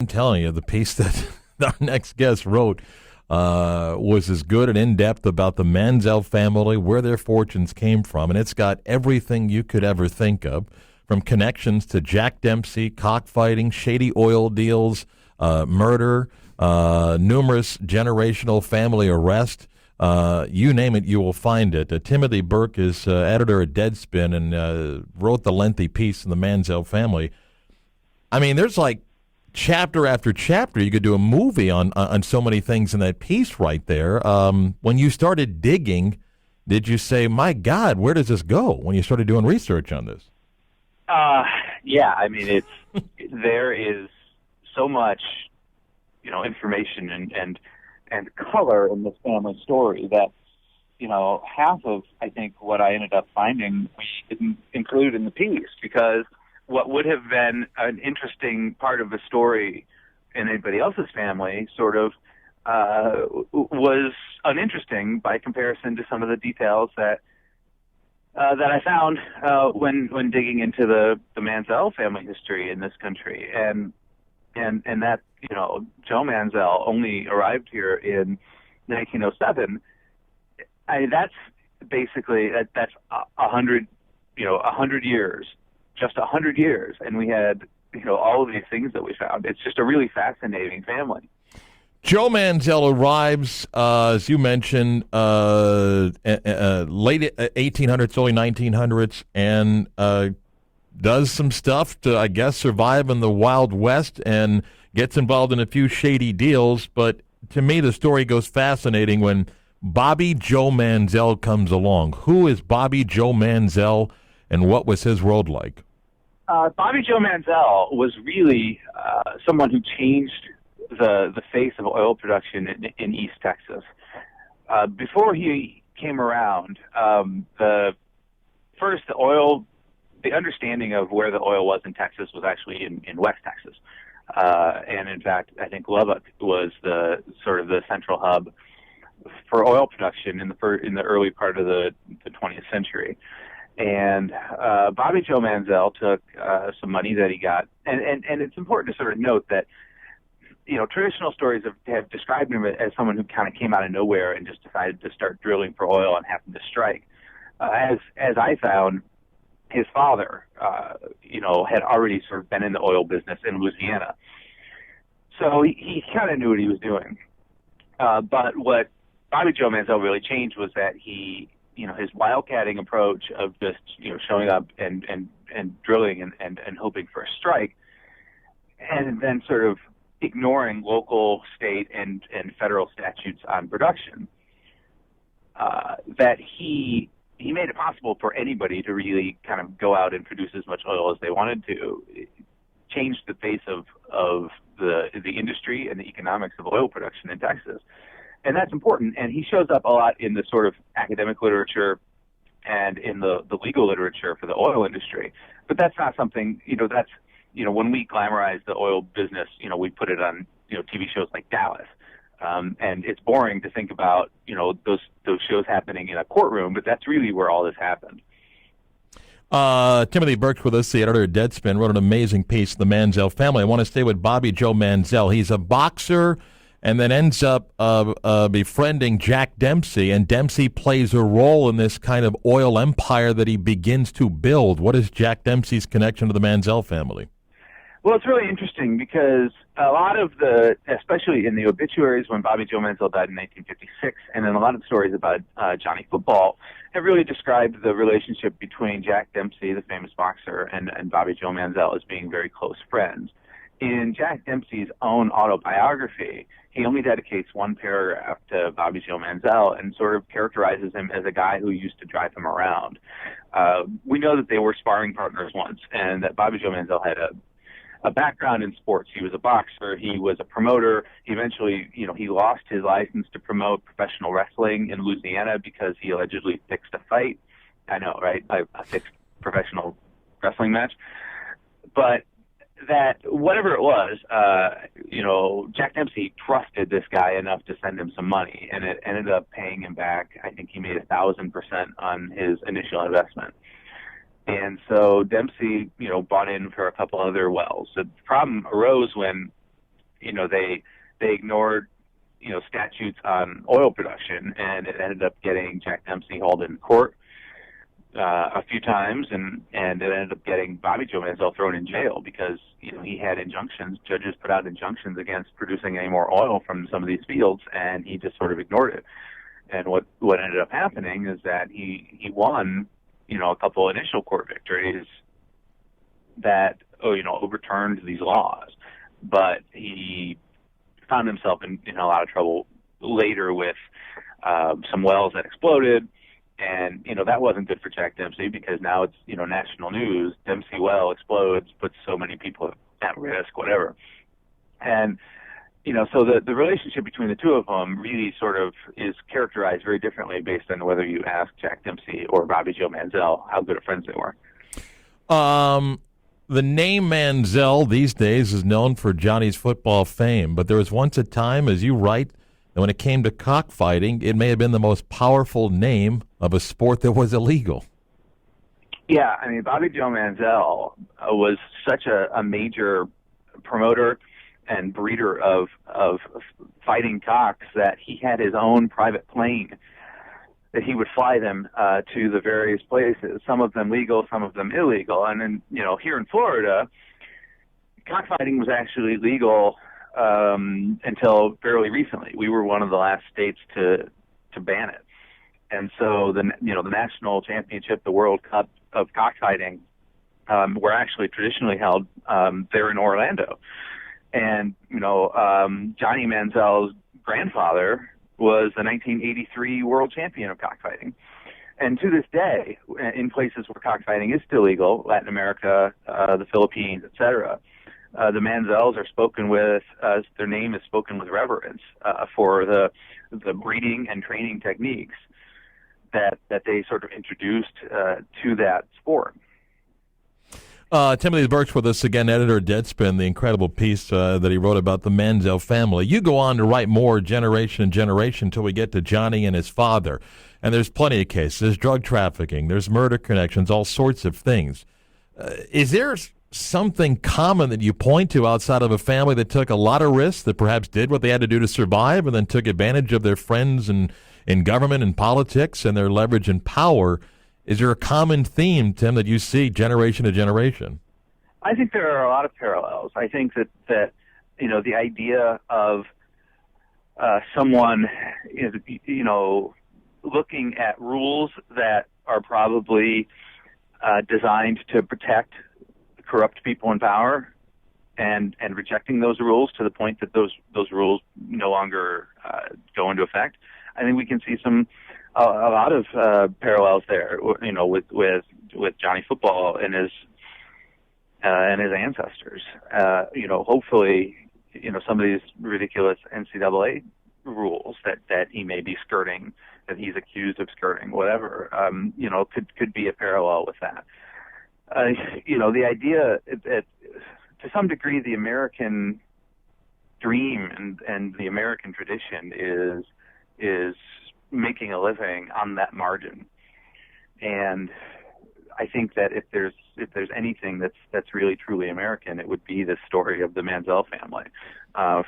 I'm telling you, the piece that our next guest wrote was as good and in depth about the Manziel family, where their fortunes came from, and it's got everything you could ever think of, from connections to Jack Dempsey, cockfighting, shady oil deals, murder, numerous generational family arrest. You name it, you will find it. Timothy Burke is editor at Deadspin and wrote the lengthy piece in the Manziel family. I mean, there's like chapter after chapter. You could do a movie on so many things in that piece right there. When you started digging, did you say, "My God, where does this go?" When you started doing research on this? Uh, yeah, I mean, there is so much, information and color in this family story that, half of, I think, what I ended up finding we didn't include in the piece, because what would have been an interesting part of the story in anybody else's family sort of was uninteresting by comparison to some of the details that I found when digging into the Manziel family history in this country, and that Joe Manziel only arrived here in 1907. That's basically that's 100 years, just 100 years, and we had all of these things that we found. It's just a really fascinating family. Joe Manziel arrives, as you mentioned, late 1800s, early 1900s, and does some stuff to, I guess, survive in the Wild West and gets involved in a few shady deals. But to me, the story goes fascinating when Bobby Joe Manziel comes along. Who is Bobby Joe Manziel, and what was his world like? Bobby Joe Manziel was really someone who changed the face of oil production in East Texas. Before he came around, the understanding of where the oil was in Texas was actually in West Texas. And in fact, I think Lubbock was the sort of the central hub for oil production in the early part of the 20th century. And Bobby Joe Manziel took some money that he got, and it's important to sort of note that traditional stories have described him as someone who kind of came out of nowhere and just decided to start drilling for oil and happened to strike. As I found, his father, had already sort of been in the oil business in Louisiana, so he kind of knew what he was doing. But what Bobby Joe Manziel really changed was that his wildcatting approach of just showing up and drilling and hoping for a strike, and then sort of ignoring local, state, and federal statutes on production, that he made it possible for anybody to really kind of go out and produce as much oil as they wanted to. It changed the face of the industry and the economics of oil production in Texas. And that's important. And he shows up a lot in the sort of academic literature and in the legal literature for the oil industry. But that's not something, when we glamorize the oil business, we put it on, TV shows like Dallas. And it's boring to think about, those shows happening in a courtroom, but that's really where all this happened. Timothy Burke with us, the editor of Deadspin, wrote an amazing piece, The Manziel Family. I want to stay with Bobby Joe Manziel. He's a boxer and then ends up befriending Jack Dempsey, and Dempsey plays a role in this kind of oil empire that he begins to build. What is Jack Dempsey's connection to the Manziel family? Well, it's really interesting because a lot of especially in the obituaries when Bobby Joe Manziel died in 1956, and then a lot of the stories about Johnny Football have really described the relationship between Jack Dempsey, the famous boxer, and Bobby Joe Manziel as being very close friends. In Jack Dempsey's own autobiography, he only dedicates one paragraph to Bobby Joe Manziel and sort of characterizes him as a guy who used to drive him around. We know that they were sparring partners once, and that Bobby Joe Manziel had a background in sports. He was a boxer. He was a promoter. Eventually, he lost his license to promote professional wrestling in Louisiana because he allegedly fixed a fight. I know, right? A fixed professional wrestling match. But that, whatever it was, Jack Dempsey trusted this guy enough to send him some money, and it ended up paying him back. I think he made 1,000% on his initial investment. And so Dempsey, bought in for a couple other wells. The problem arose when they ignored statutes on oil production, and it ended up getting Jack Dempsey hauled in court a few times, and it ended up getting Bobby Joe Manziel thrown in jail because he had injunctions. Judges put out injunctions against producing any more oil from some of these fields, and he just sort of ignored it. And what ended up happening is that he won a couple initial court victories that overturned these laws, but he found himself in a lot of trouble later with some wells that exploded. And, that wasn't good for Jack Dempsey because now it's, national news. Dempsey well explodes, puts so many people at risk, whatever. And, so the relationship between the two of them really sort of is characterized very differently based on whether you ask Jack Dempsey or Bobby Joe Manziel how good of friends they were. The name Manziel these days is known for Johnny's football fame, but there was once a time, as you write, that when it came to cockfighting, it may have been the most powerful name of a sport that was illegal. Yeah, I mean, Bobby Joe Manziel was such a major promoter and breeder of fighting cocks that he had his own private plane that he would fly them to the various places, some of them legal, some of them illegal. And then, here in Florida, cockfighting was actually legal until fairly recently. We were one of the last states to ban it. And so the national championship, the World Cup of cockfighting, were actually traditionally held there in Orlando. And, Johnny Manziel's grandfather was the 1983 world champion of cockfighting. And to this day, in places where cockfighting is still legal, Latin America, the Philippines, etc., the Manziels are spoken with, their name is spoken with reverence for the breeding and training techniques that they sort of introduced to that sport. Timothy Burke's with us again, editor of Deadspin, the incredible piece that he wrote about the Manziel family. You go on to write more generation and generation until we get to Johnny and his father. And there's plenty of cases. There's drug trafficking. There's murder connections, all sorts of things. Is there something common that you point to outside of a family that took a lot of risks, that perhaps did what they had to do to survive and then took advantage of their friends in government and politics and their leverage and power? Is there a common theme, Tim, that you see generation to generation? I think there are a lot of parallels. I think that the idea of someone looking at rules that are probably designed to protect corrupt people in power and rejecting those rules to the point that those rules no longer go into effect. I think we can see a lot of parallels there, with Johnny Football and his ancestors. Hopefully, some of these ridiculous NCAA rules that he may be skirting, that he's accused of skirting, whatever, could be a parallel with that. The idea that, to some degree, the American dream and the American tradition is making a living on that margin. And I think that if there's anything that's really truly American, it would be the story of the Manziel family,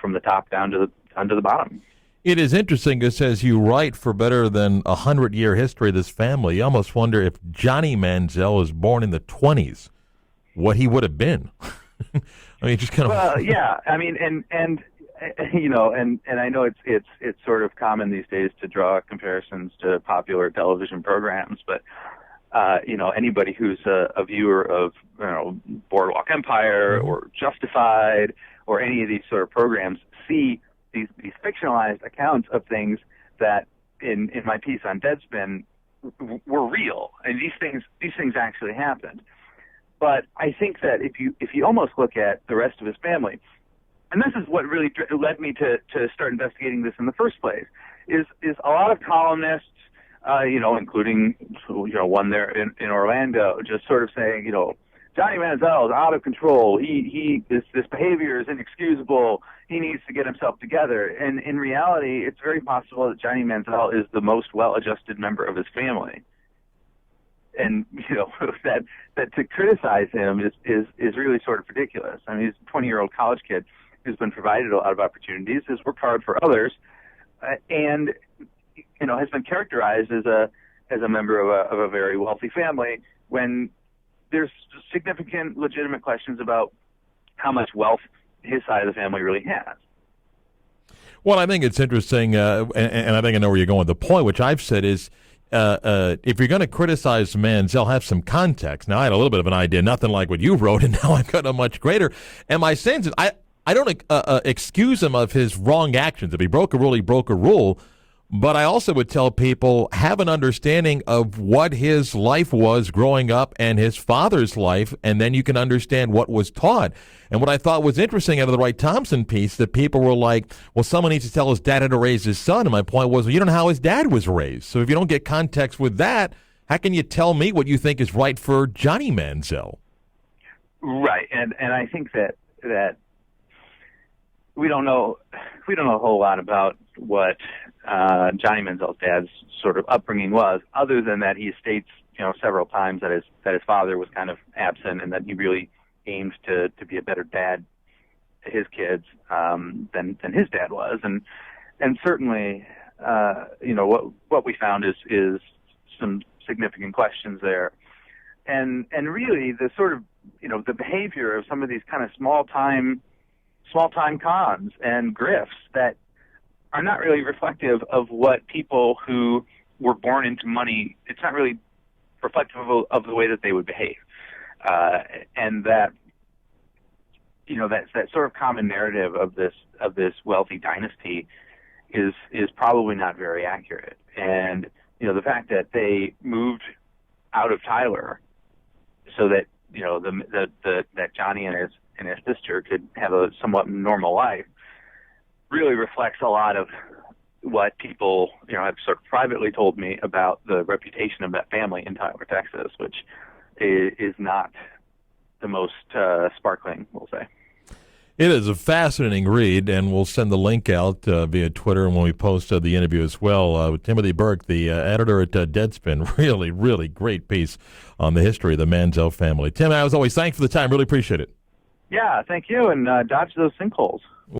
from the top down to the bottom. It is interesting because as you write for better than 100-year history of this family, you almost wonder if Johnny Manziel was born in the 1920s, what he would have been. I mean, just kind of. Well, yeah. I mean, and I know it's sort of common these days to draw comparisons to popular television programs, but anybody who's a viewer of Boardwalk Empire or Justified or any of these sort of programs see these fictionalized accounts of things that in my piece on Deadspin were real, and these things actually happened. But I think that if you almost look at the rest of his family, and this is what really led me to start investigating this in the first place, is a lot of columnists, including one there in Orlando, just sort of saying, Johnny Manziel is out of control. This behavior is inexcusable. He needs to get himself together. And in reality, it's very possible that Johnny Manziel is the most well-adjusted member of his family. And that to criticize him is really sort of ridiculous. I mean, he's a 20-year-old college kid who's been provided a lot of opportunities, has worked hard for others, and has been characterized as a member of a very wealthy family, when there's significant legitimate questions about how much wealth his side of the family really has. Well, I think it's interesting, and I think I know where you're going. The point, which I've said, is if you're going to criticize Manziel, have some context. Now, I had a little bit of an idea, nothing like what you wrote, and now I've got a much greater. And my sense is I don't excuse him of his wrong actions. If he broke a rule, he broke a rule. But I also would tell people, have an understanding of what his life was growing up and his father's life, and then you can understand what was taught. And what I thought was interesting out of the Wright Thompson piece, that people were like, well, someone needs to tell his dad how to raise his son. And my point was, well, you don't know how his dad was raised. So if you don't get context with that, how can you tell me what you think is right for Johnny Manziel? Right. And I think that we don't know a whole lot about what Johnny Manziel's dad's sort of upbringing was, other than that he states, several times that his father was kind of absent, and that he really aimed to be a better dad to his kids than his dad was, and certainly what we found is some significant questions there, and really the sort of the behavior of some of these kind of small time cons and grifts that are not really reflective of what people who were born into money, it's not really reflective of the way that they would behave. And that, that sort of common narrative of this wealthy dynasty is probably not very accurate. And, the fact that they moved out of Tyler so that, that Johnny and his sister could have a somewhat normal life really reflects a lot of what people, have sort of privately told me about the reputation of that family in Tyler, Texas, which is not the most sparkling, we'll say. It is a fascinating read, and we'll send the link out via Twitter and when we post the interview as well with Timothy Burke, the editor at Deadspin. Really, really great piece on the history of the Manziel family. Tim, as always, thanks for the time. Really appreciate it. Yeah, thank you, and dodge those sinkholes.